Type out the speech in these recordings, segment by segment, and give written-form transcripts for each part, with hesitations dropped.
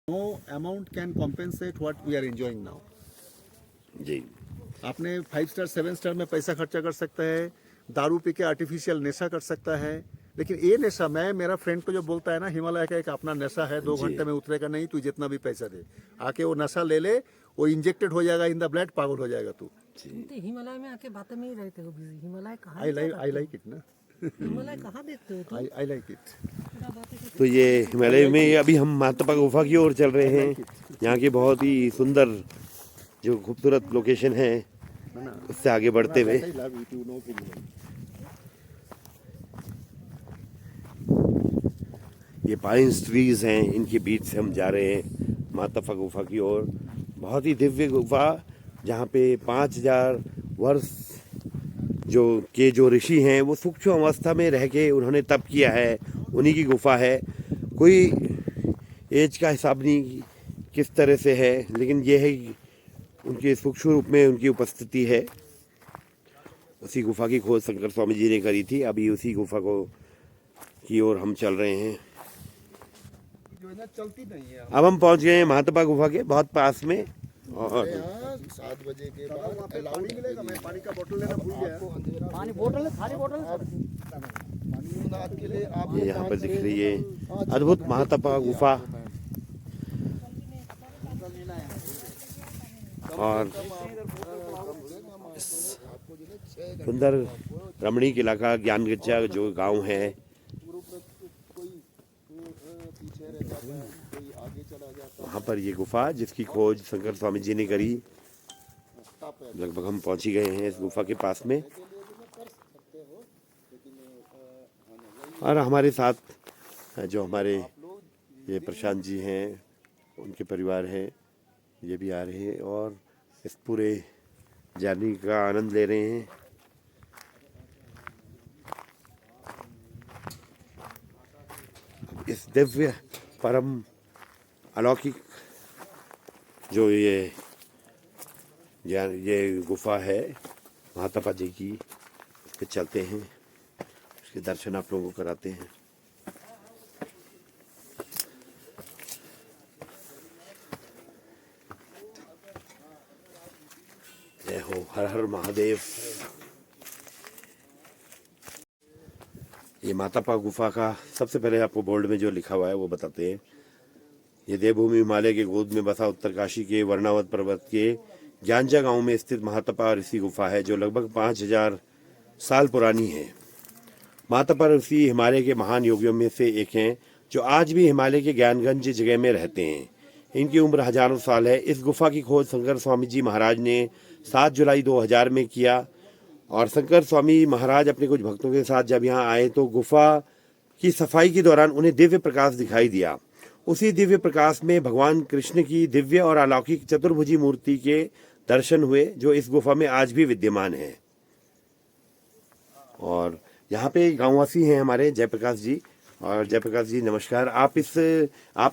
No amount can compensate what we are enjoying now. जी आपने 5 star 7 star में पैसा खर्चा कर सकता है, दारू पी के आर्टिफिशियल नशा कर सकता है, लेकिन ये नशा मैं मेरा फ्रेंड को जो बोलता है ना, हिमालय का एक अपना नशा है, 2 जी। घंटे में उतरेगा नहीं, तू जितना भी पैसा दे आके वो नशा ले ले, वो इंजेक्टेड हो जाएगा इन द ब्लड, पागल हो जाएगा तू। तुम तो हिमालय में आके बातें में ही रहते हो बिजी। हिमालय कहाँ आई लाइक इट ना, हिमालय कहाँ देखते हो तुम? I like it. पूरा बातें करते तो ये हिमालय में अभी हम मातपा गुफा की ओर चल रहे हैं। यहाँ की बहुत ही सुंदर जो खूबसूरत लोकेशन है उससे आगे बढ़ते हुए ये पाइन्स ट्रीज हैं, इनके बीच से हम जा रहे हैं मातपा गुफा की ओर। बहुत ही दिव्य गुफा जहाँ पे 5000 वर्ष जो ऋषि हैं वो सूक्ष्म अवस्था में रह के उन्होंने तप किया है, उन्हीं की गुफा है। कोई एज का हिसाब नहीं किस तरह से है, लेकिन ये है कि उनके सूक्ष्म रूप में उनकी उपस्थिति है। उसी गुफा की खोज शंकर स्वामी जी ने करी थी। अभी उसी गुफा की ओर हम चल रहे हैं। चलती नहीं है। अब हम पहुंच गए हैं महात्मा गुफा के बहुत पास में। और 7 बजे के बाद पानी मिलेगा, मैं पानी का बोतल लेना भूल गया। पानी बोतल है, खाली बोतल है। के लिए आप ये यहाँ पर दिख रही है अद्भुत महात्मा गुफा। और सुंदर रमणीक इलाका ज्ञानगच्चा जो गांव है, वहाँ पर ये गुफा जिसकी खोज शंकर स्वामी जी ने करी। लगभग हम पहुंच ही गए हैं इस गुफा के पास में। और हमारे साथ जो हमारे ये प्रशांत जी हैं, उनके परिवार हैं, ये भी आ रहे हैं और इस पूरे जर्नी का आनंद ले रहे हैं। इस दिव्य परम अलौकिक जो ये गुफा है महात्मा जी की, उस पे चलते हैं, उसके दर्शन आप लोगों को कराते हैं। जय हो, हर हर महादेव। ये मातापा गुफा का सबसे पहले आपको बोर्ड में जो लिखा हुआ है वो बताते हैं। ये देवभूमि हिमालय के गोद में बसा उत्तरकाशी के वर्णावत पर्वत के ज्ञानजा गांव में स्थित महातपा ऋषि गुफा है, जो लगभग 5000 साल पुरानी है। महातपा ऋषि हिमालय के महान योगियों में से एक हैं, जो आज भी हिमालय के ज्ञानगंज जगह में रहते हैं। इनकी उम्र हजारों साल है। इस गुफा की खोज शंकर स्वामी जी महाराज ने 7 जुलाई 2000 में किया। और शंकर स्वामी महाराज अपने कुछ भक्तों के साथ जब यहाँ आए तो गुफा की सफाई के दौरान उन्हें दिव्य प्रकाश दिखाई दिया। उसी दिव्य प्रकाश में भगवान कृष्ण की दिव्य और अलौकिक चतुर्भुजी मूर्ति के दर्शन हुए, जो इस गुफा में आज भी विद्यमान है। और यहाँ पे गांववासी हैं हमारे जयप्रकाश जी। और जयप्रकाश जी नमस्कार। आप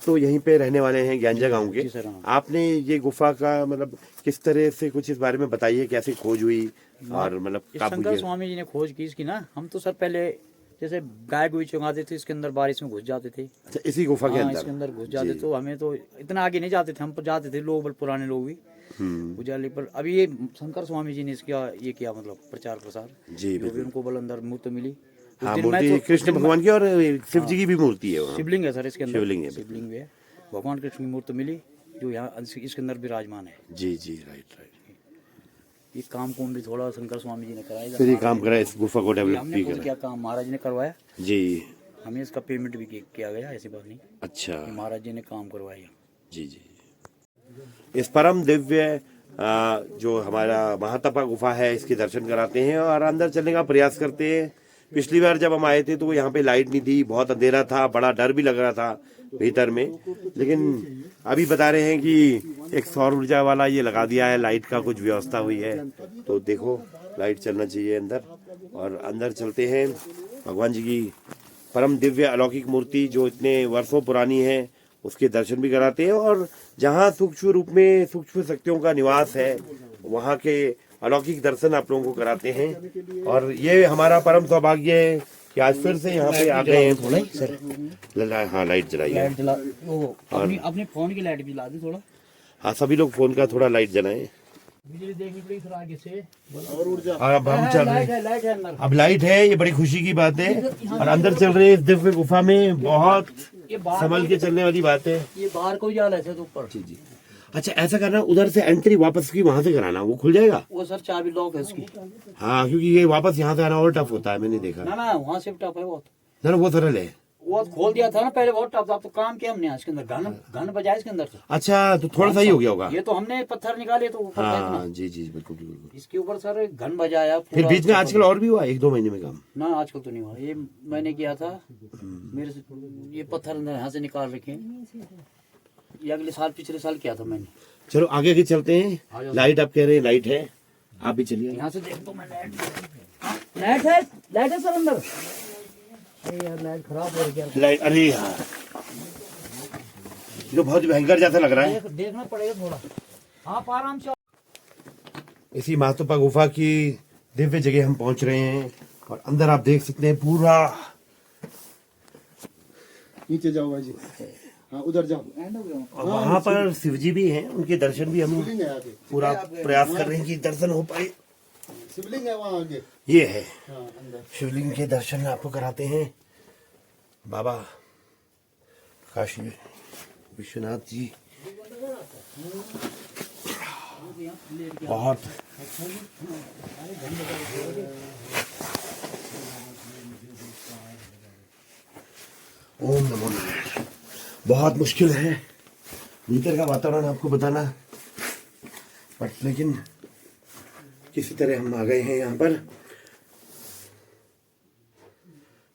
तो यहीं पे रहने वाले हैं ज्ञानजा गांव के। आपने ये गुफा का मतलब किस तरह से कुछ इस बारे में बताइए, कैसे खोज हुई और मतलब शंकर स्वामी जी ने खोज की इसकी ना। हम तो सर पहले जैसे गाय गुई चुगाते थे, इसके अंदर बारिश में घुस जाते थे। अच्छा, इसी गुफा के अंदर? इसके अंदर घुस जाते, तो हमें तो इतना आगे नहीं जाते थे, हम जाते थे लोग, पुराने लोग भी उजाले पर। अभी ये शंकर स्वामी जी ने इसका ये किया मतलब प्रचार प्रसार जी, जो भी उनको बल अंदर मूर्ति मिली। हाँ, मूर्ति कृष्ण भगवान की और शिव जी की भी मूर्ति है वहाँ। शिवलिंग है सर इसके अंदर, शिवलिंग है, शिवलिंग भी है। भगवान कृष्ण की मूर्ति मिली जो यहाँ इसके अंदर विराजमान है। जी जी, राइट। ये काम भी थोड़ा शंकर स्वामी जी ने कराया। फिर ये काम करा, इस गुफा को डेवलप भी करा। क्या काम महाराज ने करवाया जी। हमें इसका पेमेंट भी किया गया, ऐसी बात नहीं। अच्छा, महाराज जी ने काम करवाया। जी जी। इस परम दिव्य जो हमारा महातपा गुफा है, इसके दर्शन कराते हैं और अंदर चलने का प्रयास करते हैं। पिछली बार जब हम आए थे तो यहाँ पे लाइट नहीं थी, बहुत अंधेरा था, बड़ा डर भी लग रहा था भीतर में। लेकिन अभी बता रहे हैं कि एक सौर ऊर्जा वाला ये लगा दिया है, लाइट का कुछ व्यवस्था हुई है। तो देखो लाइट चलना चाहिए अंदर। और अंदर चलते हैं, भगवान जी की परम दिव्य अलौकिक मूर्ति जो इतने वर्षों पुरानी है उसके दर्शन भी कराते हैं। और जहाँ सूक्ष्म रूप में सूक्ष्म शक्तियों का निवास है, वहाँ के अलौकिक दर्शन आप लोगों को कराते हैं। और ये हमारा परम सौभाग्य है कि आज फिर से यहाँ पे आ गए हैं थोड़ा। हाँ लाइट जलाइए। लाइट जला वो अपने फोन की लाइट भी जला दी थोड़ा। हाँ सभी लोग फोन का थोड़ा लाइट जलाएं। बिजली देखनी पड़ी थोड़ा आगे से। और ऊर्जा और अब हम चल रहे हैं। लाइट है अंदर। अब लाइट है, ये बड़ी खुशी की बात है। और अंदर चल रहे हैं इस दिव्य गुफा में, बहुत ये बाहर संभल के चलने वाली बात है। ये बाहर को जाला है तो ऊपर। जी। अच्छा ऐसा करना, उधर से एंट्री वापस की वहां से कराना, वो खुल जाएगा। वो सर चाबी लॉक है इसकी। हाँ क्योंकि ये वापस यहाँ से आना और टफ होता है, मैंने देखा। ना वहाँ से टफ है बहुत। ना वो सरल है। वो खोल दिया था ना पहले, बहुत टफ था। अब तो काम किया हमने इसके अंदर, घन बजाया इसके अंदर से। अच्छा तो थोड़ा सा ही हो गया होगा। ये तो हमने पत्थर निकाले तो ऊपर था हाँ इतना। जी बिल्कुल बिल्कुल। इसके ऊपर सर घन बजाया फिर पूरा। बीच में आजकल और भी हुआ 1-2 महीने में काम? ना आजकल तो नहीं हुआ, ये मैंने किया था। मेरे से ये पत्थर अंदर यहाँ से निकाल रखे हैं। ये अगले साल पिछले साल किया था मैंने। चलो आगे के चलते हैं। लाइट आप कह रहे हैं लाइट है, आप भी चलिए। यहाँ से देख तो मैं लाइट है सर अंदर। अरे यार लाइट खराब हो रही है। लाइट, अरे यार ये तो बहुत भयंकर जैसा लग रहा है। देखना पड़ेगा थोड़ा। आप आराम से। इसी मातोपा गुफा की दिव्य जगह हम पहुंच रहे हैं और अंदर आप देख सकते हैं पूरा। नीचे जाओ भाई जी। हाँ उधर जाओ। और वहां पर शिवजी भी हैं, उनके दर्शन भी हम शिवलिंग है आगे। पूरा प्रयास कर रहे हैं कि दर्शन हो पाए। शिवलिंग है वहाँ आगे। ये है हाँ अंदर। शिवलिंग के दर्शन आपको कराते हैं। बाबा काशी विश्वनाथ जी बहुत ओम नमो नारायण। बहुत मुश्किल है भीतर का वातावरण आपको बताना, बट लेकिन किसी तरह हम आ गए हैं यहाँ पर।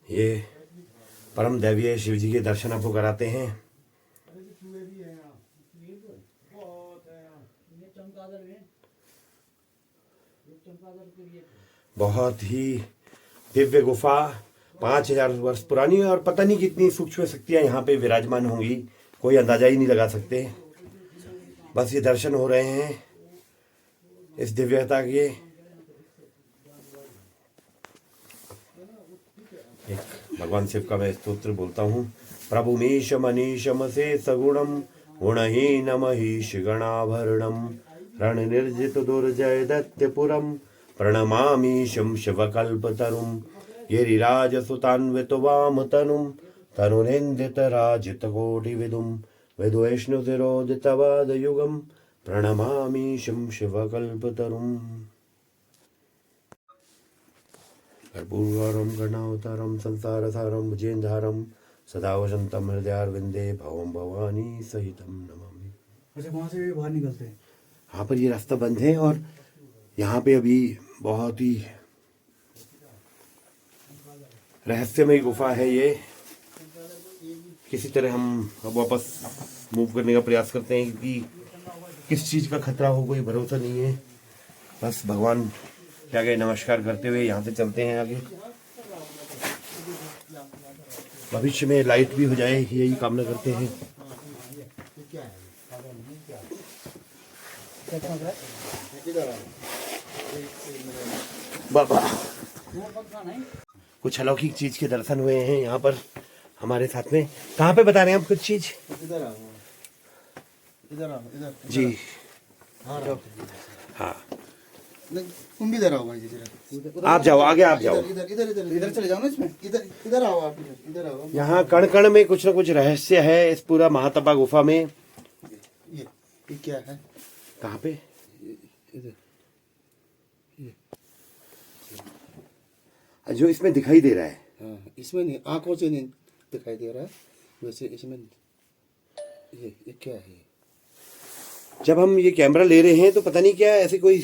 ये परम दैवीय शिव जी के दर्शन आपको कराते हैं। बहुत ही दिव्य गुफा, 5000 वर्ष पुरानी, और पता नहीं कितनी सूक्ष्म शक्तियां यहाँ पे विराजमान होंगी, कोई अंदाजा ही नहीं लगा सकते। बस ये दर्शन हो रहे हैं इस दिव्यता के। एक भगवान शिव का मैं स्तोत्र बोलता हूँ। प्रभु मीश मनीशम से सगुणम गुणहीन महिष गणाभरणम रण निर्जित दुर्जय दत्त्यपुरम प्रणमामीशं शिवकल्पतरुं गिरिराज सुतान्वित वाम तनुं तरुणेन्द्रित राजित कोटि विदुं विद्वेष्णु शिरोदित वाद युगं प्रणमामीशं शिवकल्पतरुं। कर्पूरं गणावतारं संसारसारं भुजेन्धारं सदा वसन्तं हृदयारविन्दे भवं भवानी सहितं नमामि। अच्छा वहाँ से बाहर निकलते हैं। यहाँ पर ये रास्ता बंद है और यहाँ पे अभी बहुत ही रहस्यमय गुफा है ये। किसी तरह हम अब वापस मूव करने का प्रयास करते हैं क्योंकि किस चीज़ का खतरा हो कोई भरोसा नहीं है। बस भगवान के आगे नमस्कार करते हुए यहाँ से चलते हैं आगे। भविष्य में लाइट भी हो जाए यही कामना करते हैं। बाबा कुछ अलौकिक चीज के दर्शन हुए हैं यहाँ पर हमारे साथ में। कहाँ पे बता रहे हैं हम कुछ चीज? इधर आओ, इधर आओ, इधर जी हाँ हाँ नहीं, तुम भी इधर आओ भाई जी जरा। आप जाओ आगे, आप जाओ। इधर इधर इधर इधर चले जाओ ना इसमें। इधर इधर आओ आप, इधर आओ। यहाँ कण कण में कुछ न कुछ रहस्य है इस पूरा महातपा गुफा में। ये क्या है? कहाँ पे? इधर जो इसमें दिखाई दे रहा है। हाँ इसमें नहीं, आंखों से नहीं दिखाई दे रहा है वैसे इसमें। ये क्या है? जब हम ये कैमरा ले रहे हैं तो पता नहीं क्या ऐसी कोई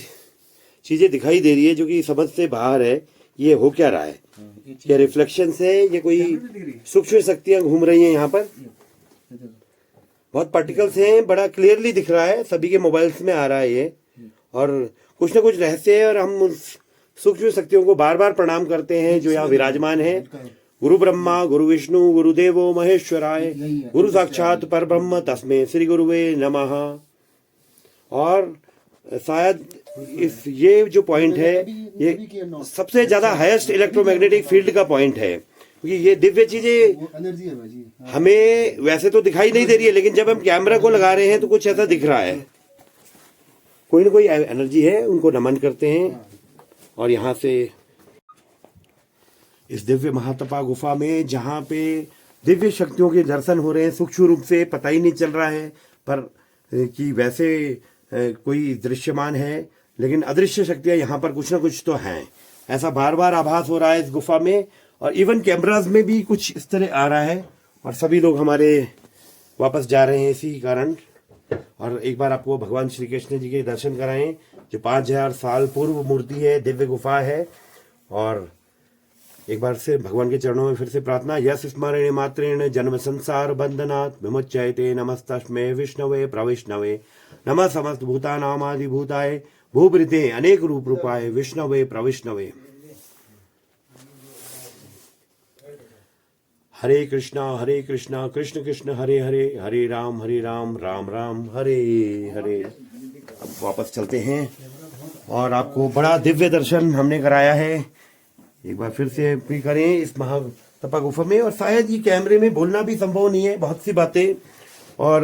चीजें दिखाई दे रही है जो कि समझ से बाहर है। ये हो क्या रहा है? क्या रिफ्लेक्शन है? ये कोई सूक्ष्म शक्तियां घूम रही हैं यहाँ पर। बहुत पार्टिकल्स हैं, बड़ा क्लियरली दिख रहा है, सभी के मोबाइल्स में आ रहा है ये। और कुछ ना कुछ रहस्य है और हम उस सूक्ष्म शक्तियों को बार बार प्रणाम करते हैं जो यहाँ विराजमान है। गुरु ब्रह्मा गुरु विष्णु गुरुदेवो महेश्वराय गुरु साक्षात पर ब्रह्म तस्मै श्री गुरुवे नमः। और शायद ये जो पॉइंट है ये सबसे ज्यादा हाईएस्ट इलेक्ट्रोमैग्नेटिक फील्ड का पॉइंट है। क्योंकि ये दिव्य चीजें एनर्जी है भाई। हमें वैसे तो दिखाई नहीं दे रही है, लेकिन जब हम कैमरा को लगा रहे हैं तो कुछ ऐसा दिख रहा है, कोई ना कोई एनर्जी है। उनको नमन करते हैं। और यहाँ से इस दिव्य महातपा गुफा में जहाँ पे दिव्य शक्तियों के दर्शन हो रहे हैं सूक्ष्म रूप से, पता ही नहीं चल रहा है पर कि वैसे कोई दृश्यमान है, लेकिन अदृश्य शक्तियां यहाँ पर कुछ ना कुछ तो हैं, ऐसा बार बार आभास हो रहा है इस गुफा में। और इवन कैमराज में भी कुछ इस तरह आ रहा है। और सभी लोग हमारे वापस जा रहे हैं इसी कारण। और एक बार आपको भगवान श्री कृष्ण जी के दर्शन कराएं, जो 5000 साल पूर्व मूर्ति है, दिव्य गुफा है। और एक बार से भगवान के चरणों में फिर से प्रार्थना, यस स्मरण मात्रेण जन्म संसार बंधनात् विमुच्यते, नमस्तस्मै विष्णवे प्रविष्णवे, नमः समस्त भूतानामादि भूताय भूभृते अनेक रूप रूपाय विष्णवे प्रविष्णवे। हरे कृष्णा कृष्ण कृष्ण हरे हरे, हरे राम राम राम हरे हरे। अब वापस चलते हैं और आपको बड़ा दिव्य दर्शन हमने कराया है। एक बार फिर से भी करें इस महातपा गुफा में। और शायद ये कैमरे में बोलना भी संभव नहीं है बहुत सी बातें। और